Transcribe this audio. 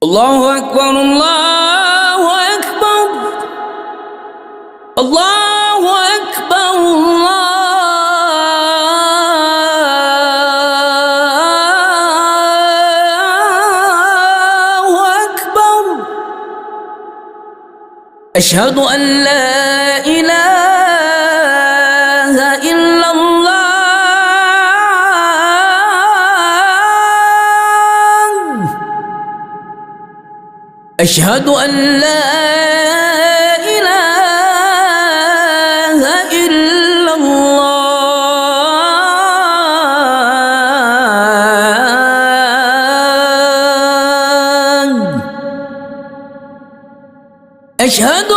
الله أكبر الله أكبر الله أكبر الله أكبر. أشهد أن لا إله إلا الله. أشهد أن لا إله إلا الله. أشهد